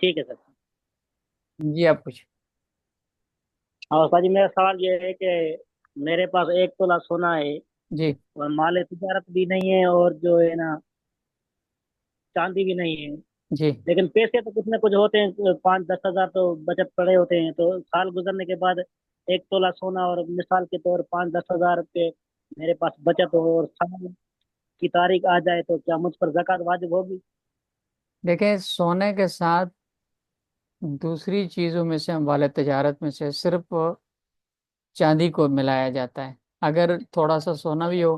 ठीक है सर। जी आप कुछ। और सर जी मेरा सवाल ये है कि मेरे पास 1 तोला सोना है जी और माल तिजारत भी नहीं है और जो है ना चांदी भी नहीं है। जी। लेकिन पैसे तो कुछ ना कुछ होते हैं, 5-10 हजार तो बचत पड़े होते हैं। तो साल गुजरने के बाद 1 तोला सोना और मिसाल के तौर 5-10 हजार रुपये मेरे पास बचत हो और साल की तारीख आ जाए तो क्या मुझ पर जक़ात वाजिब होगी? देखें, सोने के साथ दूसरी चीजों में से, हम वाले तजारत में से सिर्फ चांदी को मिलाया जाता है। अगर थोड़ा सा सोना भी हो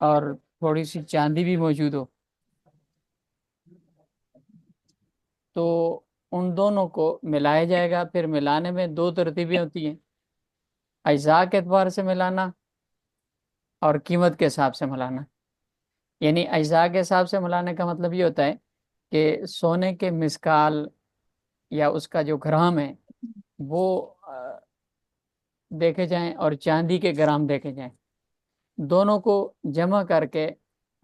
और थोड़ी सी चांदी भी मौजूद हो, तो उन दोनों को मिलाया जाएगा। फिर मिलाने में दो तरतीबें होती हैं: अज्जा के एतबार से मिलाना और कीमत के हिसाब से मिलाना। यानी अज्जा के हिसाब से मिलाने का मतलब ये होता है कि सोने के मिसकाल या उसका जो ग्राम है वो देखे जाएं, और चांदी के ग्राम देखे जाएं। दोनों को जमा करके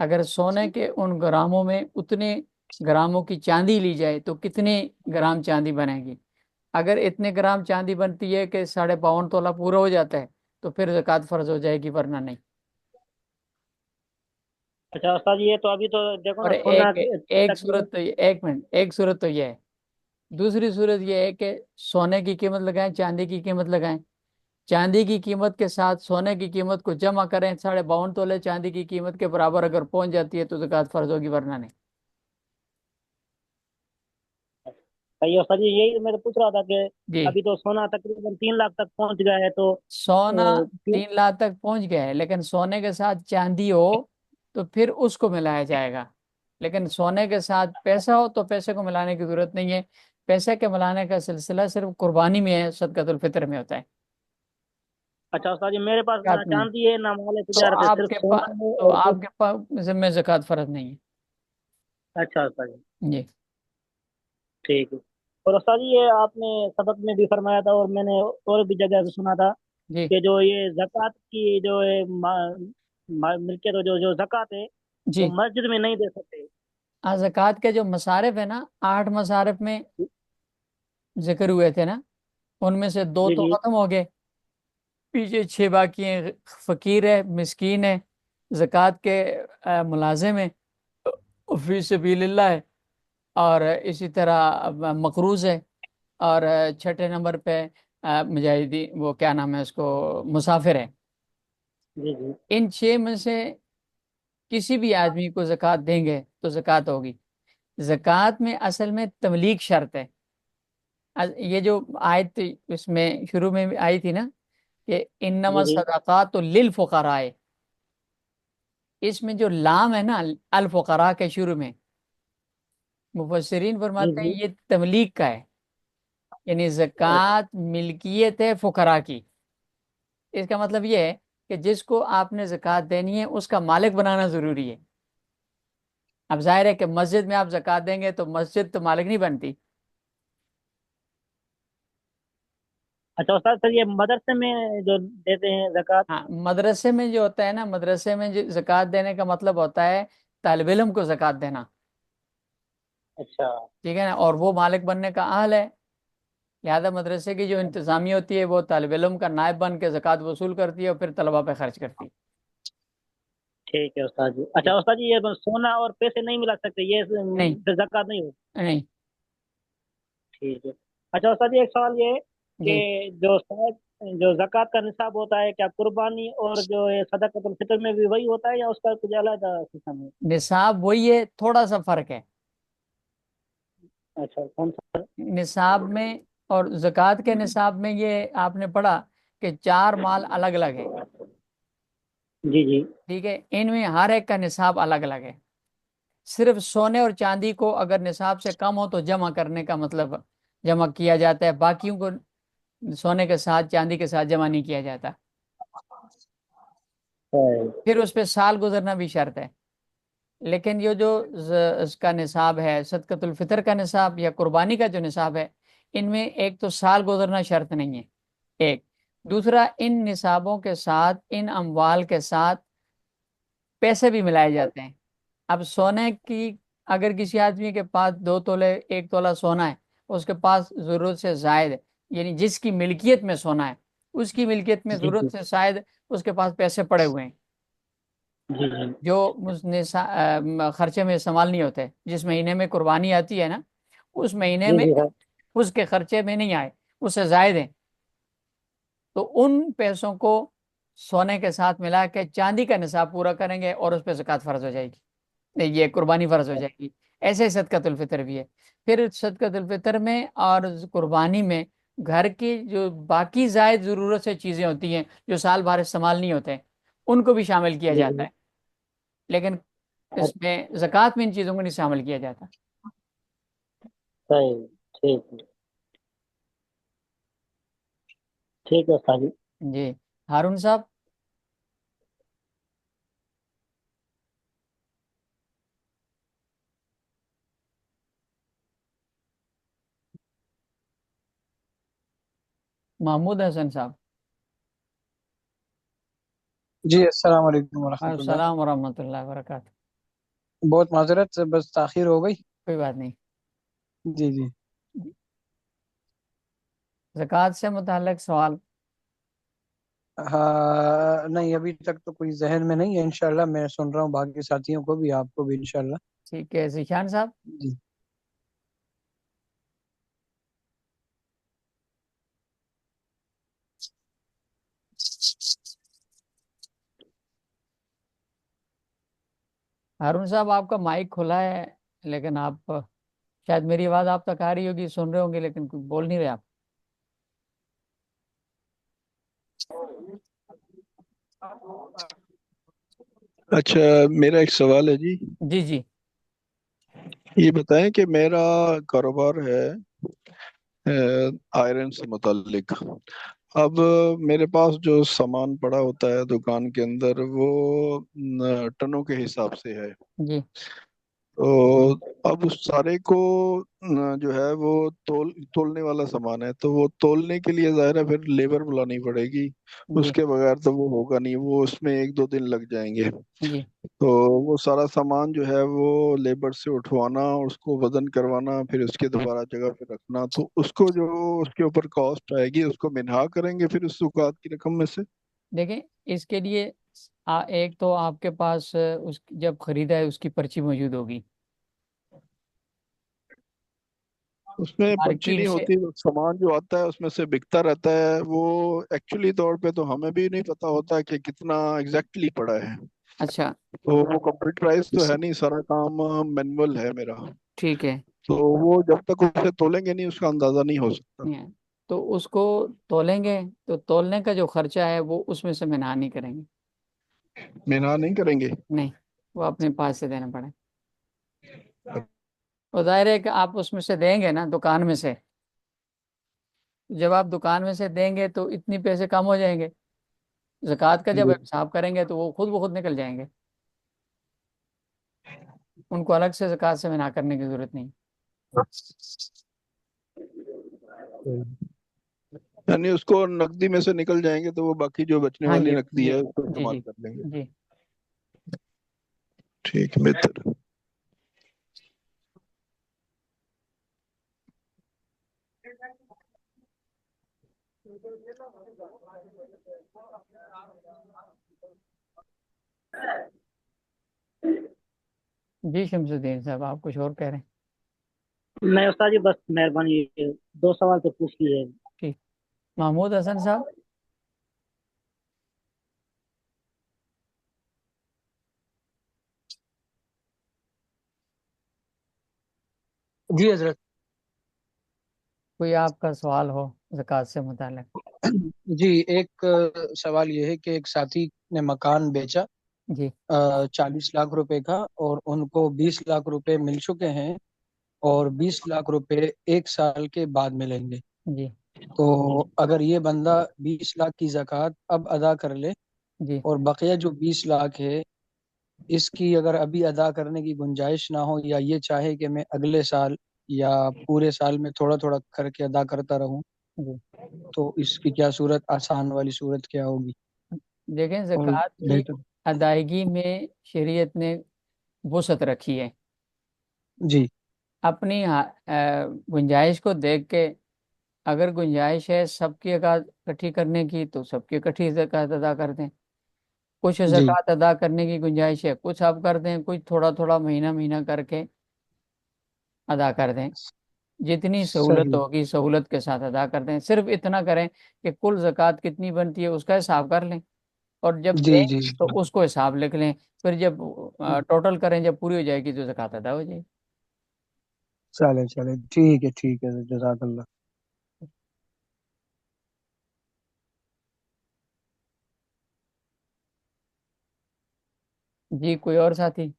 अगर सोने के उन ग्रामों में उतने ग्रामों की चांदी ली जाए तो कितने ग्राम चांदी बनेगी। अगर इतने ग्राम चांदी बनती है कि 52.5 तोला पूरा हो जाता है, तो फिर ज़कात फर्ज हो जाएगी, वरना नहीं। अच्छा उस्ताद जी, ये तो अभी तो देखो और ना सोना एक एक तकरीबन। सूरत तो ये, एक मिनट, एक सूरत तो ये है। दूसरी सूरत ये है कि सोने की कीमत लगाएं, चांदी की कीमत लगाएं। चांदी की कीमत के साथ सोने की कीमत को जमा करें, 52.5 तोले चांदी की कीमत के बराबर अगर पहुंच जाती है तो ज़कात फर्ज होगी, वरना नहीं। सही है उस्ताद जी, यही मैं तो पूछ रहा था कि जी। अभी तो सोना तकरीबन 3 लाख तक पहुंच गया है तो सोना तीन। 3 लाख तक पहुंच गया है, लेकिन सोने के साथ चांदी हो तो फिर उसको मिलाया जाएगा। लेकिन सोने के साथ पैसा हो तो पैसे को मिलाने की जरूरत नहीं है। पैसे के मिलाने का सिलसिला सिर्फ कुर्बानी में है, सदक़तुल फितर में होता है। अच्छा उस्ताद जी, मेरे पास ना ज़कात में नहीं। चांदी है ना माल तो तिजारत है, सिर्फ आपके पास सोना है तो और कुछ। आपके पास जिम्मे ज़कात फर्ज नहीं है। अच्छा उस्ताद जी। जी ठीक है। और उस्ताद जी, ये आपने सबक में भी फरमाया था और मैंने और भी जगह से सुना था जी कि जो ये जक़ात की जो है मिल्कियत, जो जो जक़ात है वो जी। मस्जिद में नहीं दे सकते। ज़कात के जो मसारिफ है ना, 8 मसारिफ में जिक्र हुए थे ना, उनमें से दो जी तो जी खत्म हो गए। पीछे 6 बाकी हैं। फकीर है, मिस्कीन है, ज़कात के मुलाजिम है, फी सबीलिल्लाह है, और इसी तरह मकरूज है, और छठे नंबर पे मुजाहिदी, वो क्या नाम है उसको, मुसाफिर है। जी जी इन 6 में से किसी भी आदमी को ज़कात देंगे तो ज़कात होगी। ज़कात में असल में तमलीक शर्त है। ये जो आयत इसमें शुरू में भी आई थी ना, कि जी इन्नमा जी सदक़ात तो लिल फुक़राए, इसमें जो लाम है ना, अल फुक़रा के शुरू में, मुफस्सिरीन जी फरमाते हैं जी। ये तमलीक का है। यानी ज़कात मिल्कियत है फुकरा की। इसका मतलब ये है कि जिसको आपने ज़कात देनी है उसका मालिक बनाना ज़रूरी है। अब जाहिर है कि मस्जिद में आप ज़कात देंगे तो मस्जिद तो मालिक नहीं बनती। अच्छा उस्ताद सर, ये मदरसे में जो देते हैं जक़ात। हाँ, मदरसे में जो होता है ना, मदरसे में जो ज़कात देने का मतलब होता है तालिब इल्म को ज़कात देना। अच्छा। ठीक है ना, और वो मालिक बनने का अहल है। लिहाजा मदरसे की जो इंतज़ामिया होती है वो तालिब इल्म का नायब बन के ज़कात वसूल करती है और फिर तलबा पे खर्च करती है। ठीक है उस्ताद जी। जी। अच्छा उस्ताद जी, ये सोना और पैसे नहीं मिला सकते, ये नहीं फिर जक़ात नहीं हो? नहीं। ठीक है। अच्छा उस्ताद जी, एक सवाल ये है जी। कि जो जक़ात का निसाब होता है, क्या कुर्बानी और जो है सदक़ातुल फितर में भी वही होता है या उसका कुछ अलग सिस्टम है? निसाब वही है, थोड़ा सा फर्क है। अच्छा, कौन सा? निसाब में और ज़कात के निसाब में ये आपने पढ़ा कि 4 माल अलग अलग है। जी जी। ठीक है, इनमें हर एक का निसाब अलग अलग है। सिर्फ सोने और चांदी को अगर निसाब से कम हो तो जमा करने का मतलब जमा किया जाता है, बाकियों को सोने के साथ चांदी के साथ जमा नहीं किया जाता। है। फिर उस पर साल गुजरना भी शर्त है। लेकिन ये जो इसका निसाब है, सदकतुल फितर का निसाब या कुर्बानी का जो निसाब है, इनमें एक तो साल गुजरना शर्त नहीं है। एक, दूसरा, इन निसाबों के साथ, इन अमवाल के साथ पैसे भी मिलाए जाते हैं। अब सोने की अगर किसी आदमी के पास 2 तोले 1 तोला सोना है, उसके पास जरूरत से जायद है, यानी जिसकी मिल्कियत में सोना है, उसकी मिल्कियत में जी जरूरत जी से शायद उसके पास पैसे पड़े हुए हैं, जी जी जो उसने खर्चे में इस्तेमाल नहीं होते, जिस महीने में कुर्बानी आती है ना, उस महीने जी में जी हाँ। उसके खर्चे में नहीं आए, उससे जायद है, तो उन पैसों को सोने के साथ मिला के चांदी का निसाब पूरा करेंगे और उस पर ज़कात फर्ज हो जाएगी, नहीं, ये कुर्बानी फर्ज हो जाएगी। ऐसे ही सदकातुल फितर भी है। फिर सदकातुल फितर में और कुर्बानी में घर की जो बाकी जायद ज़रूरत से चीज़ें होती हैं, जो साल भर इस्तेमाल नहीं होते, उनको भी शामिल किया जी जाता जी। है, लेकिन इसमें ज़कात में इन चीज़ों को नहीं शामिल किया जाता। सही। ठीक है। ठीक है उस्ताद जी। जी। हारून साहब। महमूद हसन साहब। जी अस्सलाम वालेकुम वरहमतुल्लाह। अस्सलाम वरहमतुल्लाहि वबरकातुहू। बहुत माजरत से बस ताखिर हो गई। कोई बात नहीं। जी जी। ज़कात से मुताल्लिक सवाल। हाँ नहीं, अभी तक तो कोई जहन में नहीं है। इंशाल्लाह मैं सुन रहा हूँ बाकी साथियों को भी, आपको भी इंशाल्लाह। ठीक है, जिशान साहब। जी। हारून साहब, आपका माइक खुला है, लेकिन आप शायद मेरी आवाज़ आप तक आ रही होगी, सुन रहे होंगे, लेकिन कुछ बोल नहीं रहे आप। अच्छा, मेरा एक सवाल है जी। जी जी। ये बताएं कि मेरा कारोबार है आयरन से मुतालिक। अब मेरे पास जो सामान पड़ा होता है दुकान के अंदर वो टनों के हिसाब से है। जी तो अब उस सारे को जो है वो तोलने वाला सामान है, तो वो तोलने के लिए ज़ाहिर है फिर लेबर बुलानी पड़ेगी। जी उसके बगैर तो वो होगा नहीं, वो उसमें एक दो दिन लग जाएंगे। जी। तो वो सारा सामान जो है वो लेबर से उठवाना और उसको वजन करवाना, फिर उसके दोबारा जगह पे रखना, तो उसको जो उसके ऊपर कॉस्ट आएगी उसको मिन्हा करेंगे फिर उस ज़कात की रकम में से। देखें, इसके लिए एक तो आपके पास उस जब खरीदा है उसकी पर्ची मौजूद होगी उसमें पर्ची मार्केट नहीं से। होती, वो सामान जो आता है उसमें से बिकता रहता है। वो एक्चुअली तौर पे तो हमें भी नहीं पता होता कि कितना एग्जैक्टली पड़ा है। अच्छा। तो वो कंप्यूटराइज तो है नहीं, सारा काम मैनुअल है मेरा। ठीक है। तो वो जब तक उसे तोलेंगे नहीं उसका अंदाजा नहीं हो सकता। नहीं है, तो उसको तोलेंगे, तो तोलने का जो खर्चा है वो उसमें से मिना नहीं करेंगे। मिन्हा नहीं करेंगे। नहीं, वो अपने पास से देना पड़े। और जाहिर है कि आप उसमें से देंगे ना दुकान में से, जब आप दुकान में से देंगे तो इतनी पैसे कम हो जाएंगे, ज़कात का जब जी। हिसाब करेंगे तो वो खुद ब खुद निकल जाएंगे, उनको अलग से ज़कात से मिना करने की जरूरत नहीं। यानी उसको नकदी में से निकल जाएंगे तो वो बाकी जो बचने हाँ वाली जी नकदी जी है उसको जी इस्तेमाल जी कर लेंगे। जी। ठीक है, बेहतर। जी शमसुद्दीन साहब, आप कुछ और कह रहे हैं? नहीं उस्ताद जी, बस मेहरबानी, ये दो सवाल तो पूछ लिए। ठीक। महमूद हसन साहब। जी हजरत। कोई आपका सवाल हो ज़कात से मुताल्लिक? जी, एक सवाल ये है कि एक साथी ने मकान बेचा जी 40 लाख रुपए का, और उनको 20 लाख रुपए मिल चुके हैं, और 20 लाख रुपए 1 साल के बाद मिलेंगे। जी तो अगर ये बंदा 20 लाख की ज़कात अब अदा कर ले, जी और बकिया जो 20 लाख है इसकी अगर अभी अदा करने की गुंजाइश ना हो, या ये चाहे कि मैं अगले साल या पूरे साल में थोड़ा थोड़ा करके अदा करता रहूं, जी। तो इसकी क्या सूरत, आसान वाली सूरत क्या होगी देखें, और ज़कात की बेहतर? अदायगी में शरीयत ने वसअत रखी है। जी अपनी गुंजाइश को देख के, अगर गुंजाइश है सबकी ज़कात इकट्ठी करने की तो सबकी इकट्ठी ज़कात अदा कर दें। कुछ जी। ज़कात अदा करने की गुंजाइश है, कुछ आप कर दें, कुछ थोड़ा थोड़ा महीना महीना करके अदा कर दें। जितनी सहूलत सही। होगी सहूलत के साथ अदा कर दें। सिर्फ इतना करें कि कुल ज़कात कितनी बनती है उसका हिसाब कर लें, और जब जी दें जी। तो उसको हिसाब लिख लें। फिर जब टोटल करें, जब पूरी हो जाएगी तो ज़कात अदा हो जाएगी। चले चले, ठीक है, जज़ाकल्लाह। जी, कोई और साथी?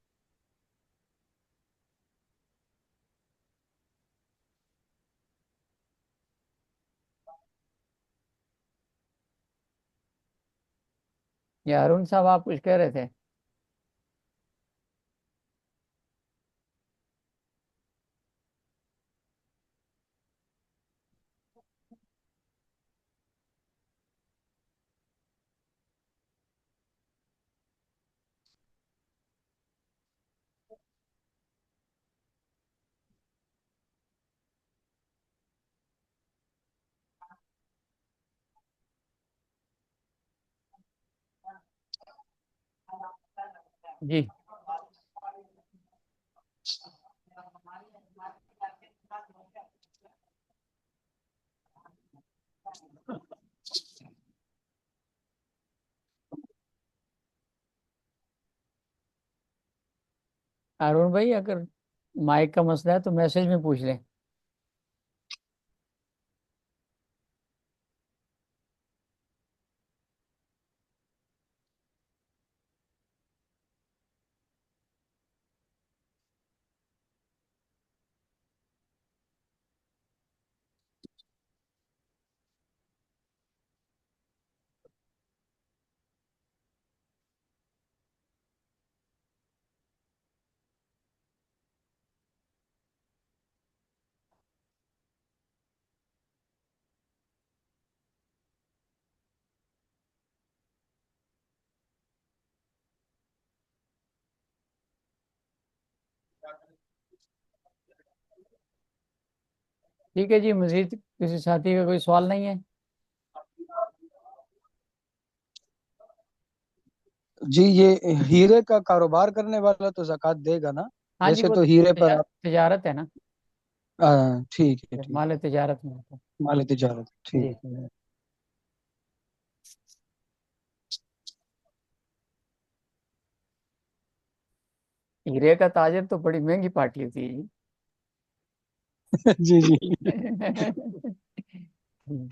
या अरुण साहब, आप कुछ कह रहे थे? जी। अरुण भाई, अगर माइक का मसला है तो मैसेज में पूछ लें। ठीक है जी, मजीद किसी साथी का कोई सवाल नहीं है? जी, ये हीरे का कारोबार करने वाला तो ज़कात देगा ना? हाँ जी, वैसे वो तो हीरे पर आप, तिजारत है ना। ठीक है, ठीक। माल तिजारत में होता माल तिजारत, है। ठीक। जी। हीरे का ताजर तो बड़ी महंगी पार्टी होती है जी जी। जी।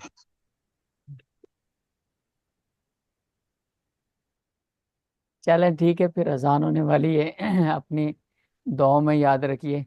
चलें, ठीक है, फिर अजान होने वाली है। अपनी दुआओं में याद रखिए।